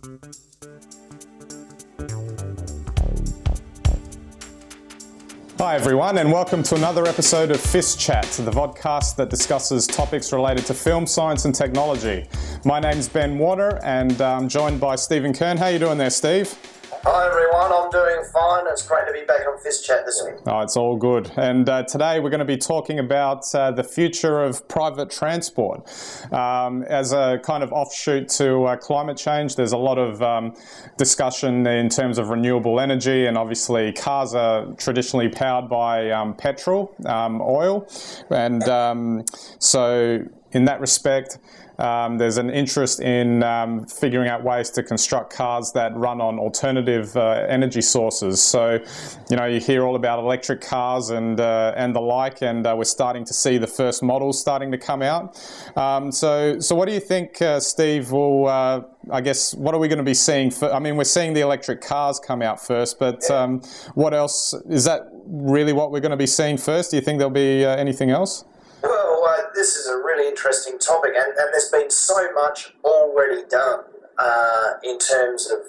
Hi everyone, and welcome to another episode of FiST Chat, the vodcast that discusses topics related to film, science and technology. My name's Ben Warner and I'm joined by Stephen Kern. How are you doing there, Steve? Hi everyone, I'm doing fine. It's great to be back on FiST Chat this week. Oh, it's all good. And today we're going to be talking about the future of private transport. As a kind of offshoot to climate change, there's a lot of discussion in terms of renewable energy, and obviously cars are traditionally powered by petrol, oil. And so in that respect, there's an interest in figuring out ways to construct cars that run on alternative energy sources. So, you know, you hear all about electric cars and the like, and we're starting to see the first models starting to come out. So what do you think, Steve? Will I guess what are we going to be seeing? I mean, we're seeing the electric cars come out first, but what else? Is that really what we're going to be seeing first? Do you think there'll be anything else? Well, this is a really interesting topic, and there's been so much already done in terms of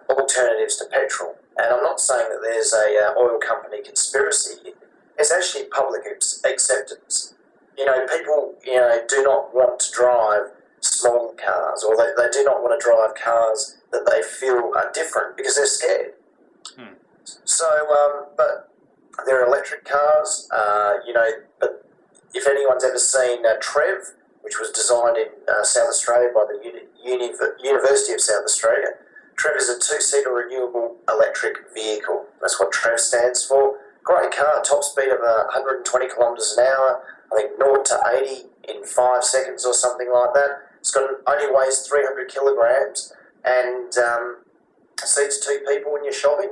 alternatives to petrol. And I'm not saying that there's a oil company conspiracy. It's actually public acceptance. You know, people, do not want to drive small cars, or they do not want to drive cars that they feel are different because they're scared. So, but there are electric cars, but if anyone's ever seen Trev, which was designed in South Australia by the University of South Australia, Trev is a two-seater renewable electric vehicle. That's what Trev stands for. Great car, top speed of 120 kilometres an hour, I think 0 to 80 in 5 seconds or something like that. It's only weighs 300 kilograms and seats 2 people when you're shopping.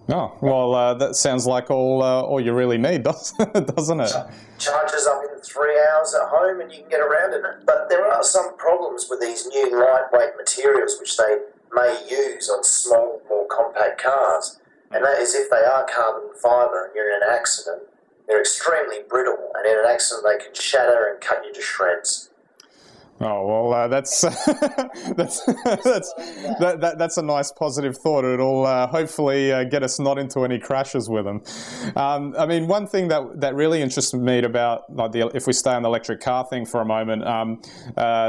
Oh, well, that sounds like all you really need, doesn't it? Charges up in 3 hours at home and you can get around in it. But there are some problems with these new lightweight materials which they may use on small, more compact cars. And that is if they are carbon fibre and you're in an accident, they're extremely brittle, and in an accident they can shatter and cut you to shreds. Oh, well, that's a nice positive thought. It'll hopefully get us not into any crashes with them. I mean, one thing that really interested me about, like, if we stay on the electric car thing for a moment,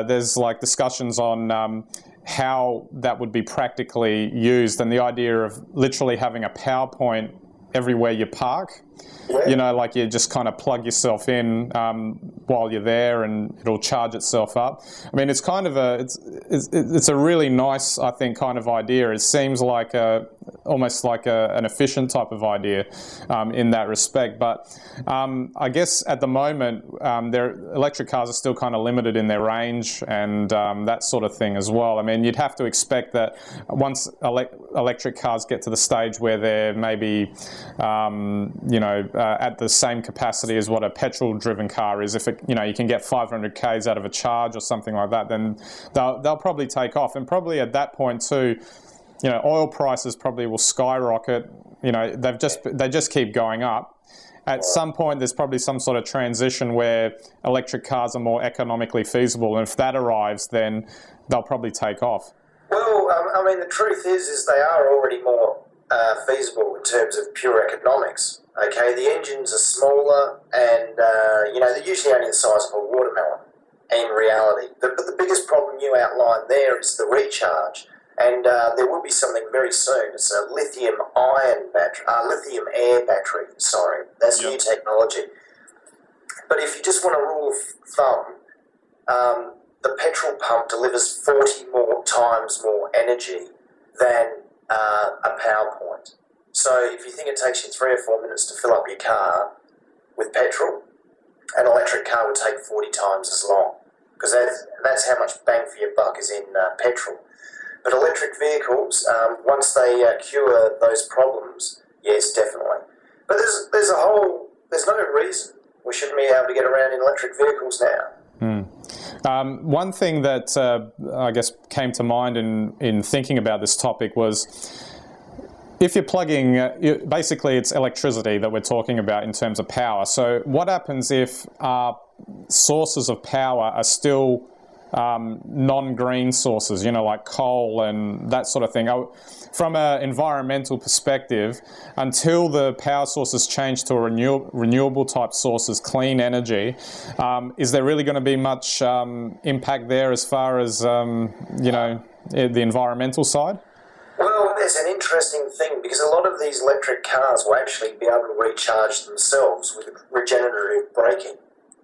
there's like discussions on how that would be practically used, and the idea of literally having a power point everywhere you park. You know, like you just kind of plug yourself in while you're there, and it'll charge itself up. I mean, it's kind of it's a really nice, I think, kind of idea. It seems like almost like an efficient type of idea in that respect. But I guess at the moment, electric cars are still kind of limited in their range and that sort of thing as well. I mean, you'd have to expect that once electric cars get to the stage where they're maybe, at the same capacity as what a petrol-driven car is, if you can get 500 k's out of a charge or something like that, then they'll probably take off. And probably at that point too, oil prices probably will skyrocket. They just keep going up. At some point, there's probably some sort of transition where electric cars are more economically feasible, and if that arrives, then they'll probably take off. Well, I mean, the truth is they are already more feasible in terms of pure economics. Okay, the engines are smaller, and they're usually only the size of a watermelon in reality. But the biggest problem you outlined there is the recharge, and there will be something very soon. It's a lithium-air battery. Sorry, that's new technology. But if you just want a rule of thumb, the petrol pump delivers 40 more times more energy than a power point. So if you think it takes you 3 or 4 minutes to fill up your car with petrol, an electric car would take 40 times as long, because that's how much bang for your buck is in petrol. But electric vehicles, once they cure those problems, yes, definitely. But there's no reason we shouldn't be able to get around in electric vehicles now. One thing that I guess came to mind in thinking about this topic was, if you're plugging, basically it's electricity that we're talking about in terms of power. So what happens if our sources of power are still non-green sources, like coal and that sort of thing. From an environmental perspective, until the power sources change to a renewable type sources, clean energy, is there really going to be much impact there as far as, the environmental side? Well, there's an interesting thing because a lot of these electric cars will actually be able to recharge themselves with regenerative braking,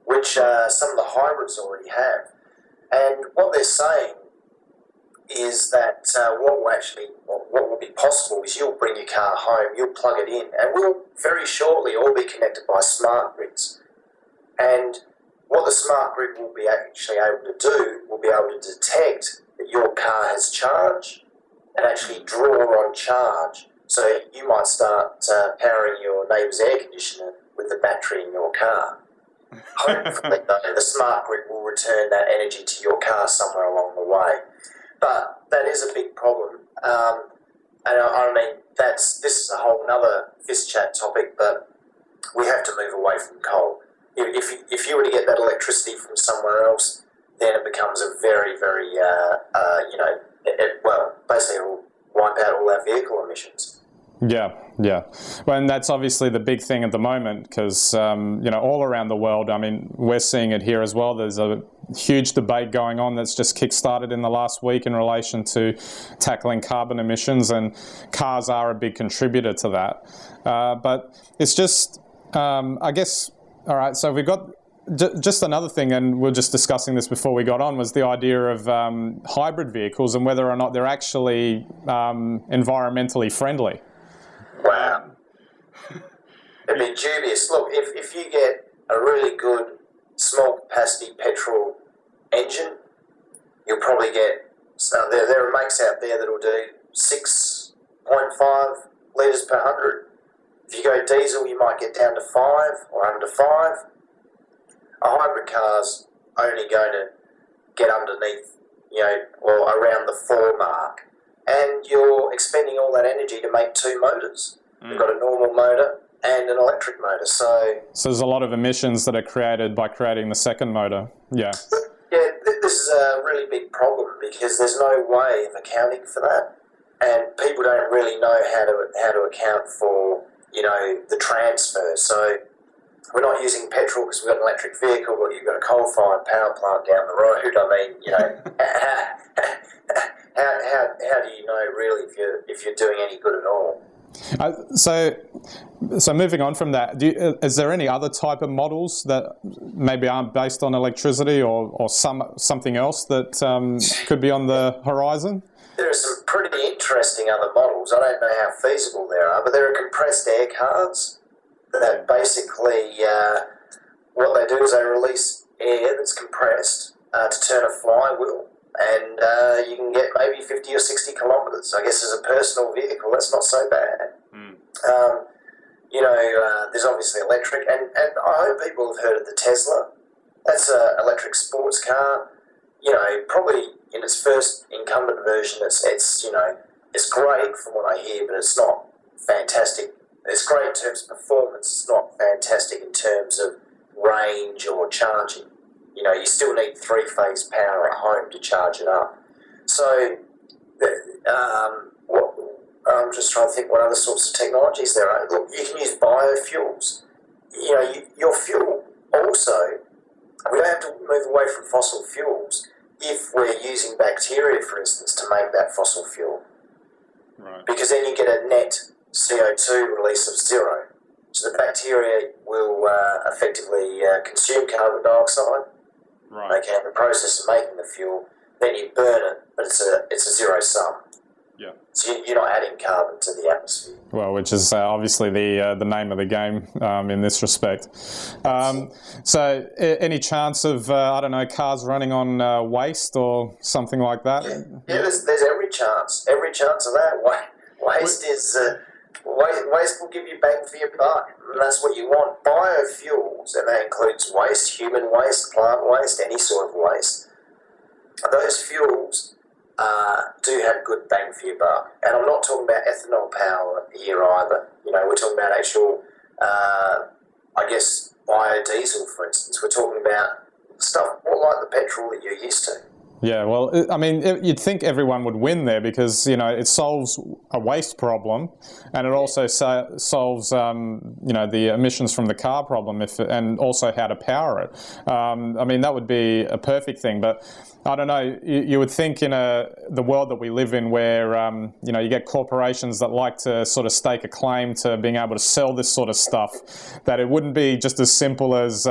which some of the hybrids already have. And what they're saying is that what will be possible is you'll bring your car home, you'll plug it in, and we'll very shortly all be connected by smart grids. And what the smart grid will be actually able to do will be able to detect that your car has charge and actually draw on charge. So you might start powering your neighbour's air conditioner with the battery in your car. Hopefully, though, the smart grid will return that energy to your car somewhere along the way. But that is a big problem. And I mean, this is a whole other FiST chat topic, but we have to move away from coal. If you were to get that electricity from somewhere else, then it becomes a very, very, basically it will wipe out all our vehicle emissions. Yeah. Well, and that's obviously the big thing at the moment because, all around the world, I mean, we're seeing it here as well. There's a huge debate going on that's just kick-started in the last week in relation to tackling carbon emissions, and cars are a big contributor to that. But it's just, I guess, all right, so we've got just another thing, and we were just discussing this before we got on, was the idea of hybrid vehicles and whether or not they're actually environmentally friendly. Wow. It'd be dubious. Look, if you get a really good small capacity petrol engine, you'll probably get, there are makes out there that'll do 6.5 litres per 100. If you go diesel, you might get down to 5 or under 5. A hybrid car's only going to get underneath, or around the 4 mark. And you're expending all that energy to make 2 motors. You've got a normal motor and an electric motor. So there's a lot of emissions that are created by creating the second motor. Yeah. Yeah, this is a really big problem because there's no way of accounting for that. And people don't really know how to account for, the transfer. So we're not using petrol because we've got an electric vehicle, but you've got a coal-fired power plant down the road. I mean, how do you know really if you're doing any good at all? So moving on from that, is there any other type of models that maybe aren't based on electricity or something else that could be on the horizon? There are some pretty interesting other models. I don't know how feasible they are, but there are compressed air cars that basically what they do is they release air that's compressed to turn a flywheel. And you can get maybe 50 or 60 kilometres. I guess as a personal vehicle, that's not so bad. There's obviously electric, and I hope people have heard of the Tesla. That's an electric sports car. Probably in its first incumbent version, it's great from what I hear, but it's not fantastic. It's great in terms of performance. It's not fantastic in terms of range or charging. You still need 3-phase power at home to charge it up. So, I'm just trying to think what other sorts of technologies there are. Look, you can use biofuels. Your fuel also, we don't have to move away from fossil fuels if we're using bacteria, for instance, to make that fossil fuel. Right. Because then you get a net CO2 release of 0. So the bacteria will effectively consume carbon dioxide. Right. Okay, in the process of making the fuel, then you burn it, but it's a zero sum. Yeah. So you're not adding carbon to the atmosphere. Well, which is obviously the name of the game in this respect. So, any chance of cars running on waste or something like that? Yeah, there's every chance of that. Waste is waste will give you bang for your buck, and that's what you want. Biofuels, and that includes waste, human waste, plant waste, any sort of waste. Those fuels do have good bang for your buck, and I'm not talking about ethanol power here either. We're talking about actual, biodiesel, for instance. We're talking about stuff more like the petrol that you're used to. Yeah, well, I mean, you'd think everyone would win there because, you know, it solves a waste problem, and it also solves, you know, the emissions from the car problem, and also how to power it. I mean, that would be a perfect thing, but I don't know, you would think in the world that we live in where, you know, you get corporations that like to sort of stake a claim to being able to sell this sort of stuff, that it wouldn't be just as simple as,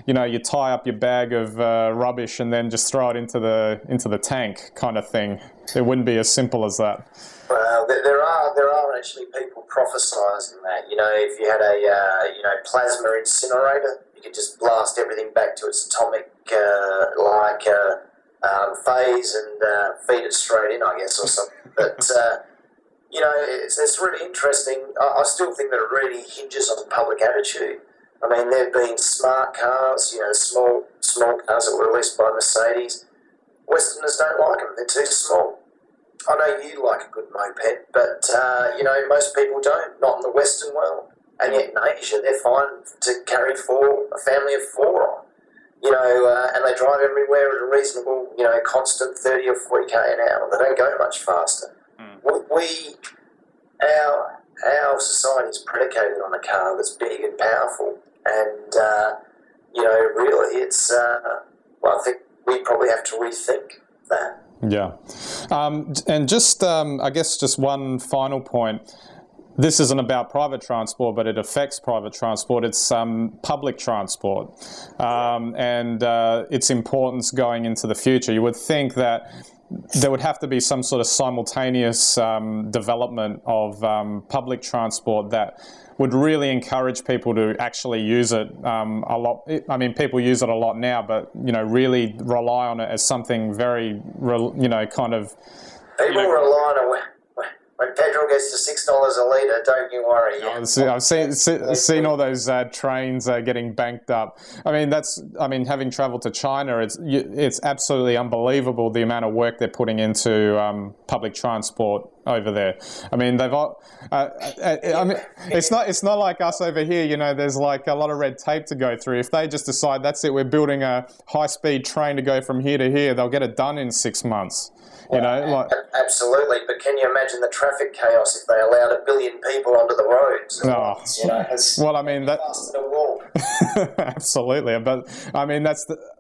you know, you tie up your bag of rubbish and then just throw it into the tank kind of thing. It wouldn't be as simple as that. Well, there are actually people prophesying that. You know, if you had a you know, plasma incinerator, you could just blast everything back to its atomic phase and feed it straight in, I guess, or something. But you know, it's really interesting. I still think that it really hinges on public attitude. I mean, there have been smart cars, you know, small cars that were released by Mercedes. Westerners don't like them; they're too small. I know you like a good moped, but you know, most people don't. Not in the Western world, and yet in Asia, they're fine to carry a family of 4 on. You know, and they drive everywhere at a reasonable, you know, constant 30 or 40 k an hour. They don't go much faster. Our society is predicated on a car that's big and powerful, and you know, really, it's well, I think we probably have to rethink that. Yeah, and just I guess just one final point. This isn't about private transport, but it affects private transport. It's public transport, and its importance going into the future. You would think that there would have to be some sort of simultaneous development of public transport that would really encourage people to actually use it a lot. I mean, people use it a lot now, but, you know, really rely on it as something very, you know, kind of... People rely on it. When petrol gets to $6 a litre, don't you worry. I've seen all those trains getting banked up. I mean, having travelled to China, it's absolutely unbelievable the amount of work they're putting into public transport over there. I mean, I mean, it's not like us over here. You know, there's like a lot of red tape to go through. If they just decide that's it, we're building a high-speed train to go from here to here, they'll get it done in 6 months. You know, like, absolutely. But can you imagine the traffic chaos if they allowed 1 billion people onto the roads? Oh, you know, well, I mean that. Absolutely, but I mean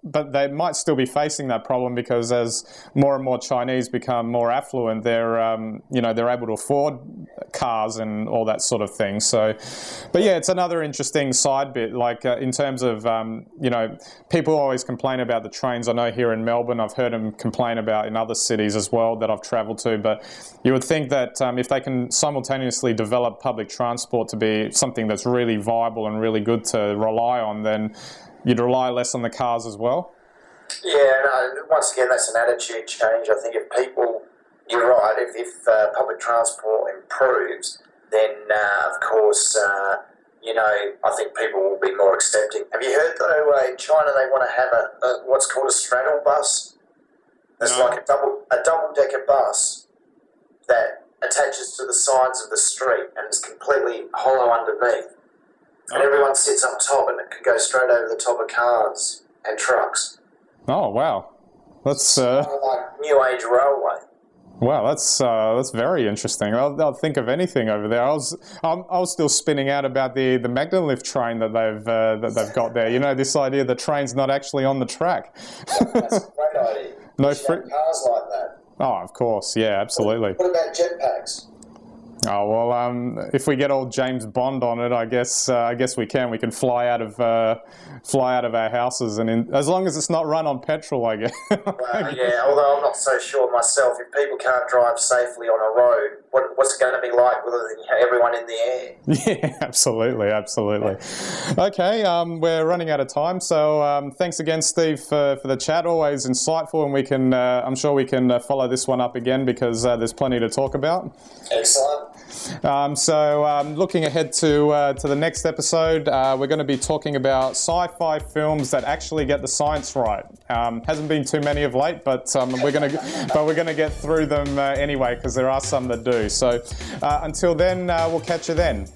but they might still be facing that problem because as more and more Chinese become more affluent, they're you know, they're able to afford cars and all that sort of thing. So, but yeah, it's another interesting side bit. Like in terms of you know, people always complain about the trains. I know here in Melbourne, I've heard them complain about in other cities as well that I've travelled to. But you would think that if they can simultaneously develop public transport to be something that's really viable and really good to rely on, then you'd rely less on the cars as well. Yeah, no, once again, that's an attitude change. I think if people, you're right, if public transport improves, then of course, you know, I think people will be more accepting. Have you heard though, in China they want to have a what's called a straddle bus? It's like a double-decker bus that attaches to the sides of the street and is completely hollow underneath. And everyone sits up top and it can go straight over the top of cars and trucks. Oh, wow. That's like New Age railway. Wow, that's very interesting. I'll think of anything over there. I was still spinning out about the Magnalift train that they've got there. You know, this idea the train's not actually on the track. That's a great idea. No cars like that. Oh, of course, yeah, absolutely. What about jetpacks? Oh well, if we get old James Bond on it, I guess we can. We can fly out of our houses, and as long as it's not run on petrol, I guess. Well, yeah. Although I'm not so sure myself. If people can't drive safely on a road, what's it going to be like with everyone in the air? Yeah, absolutely. Okay, we're running out of time, so thanks again, Steve, for the chat. Always insightful, and we can. I'm sure we can follow this one up again because there's plenty to talk about. Excellent. Looking ahead to the next episode, we're going to be talking about sci-fi films that actually get the science right. Hasn't been too many of late, but we're going to get through them anyway because there are some that do. So until then, we'll catch you then.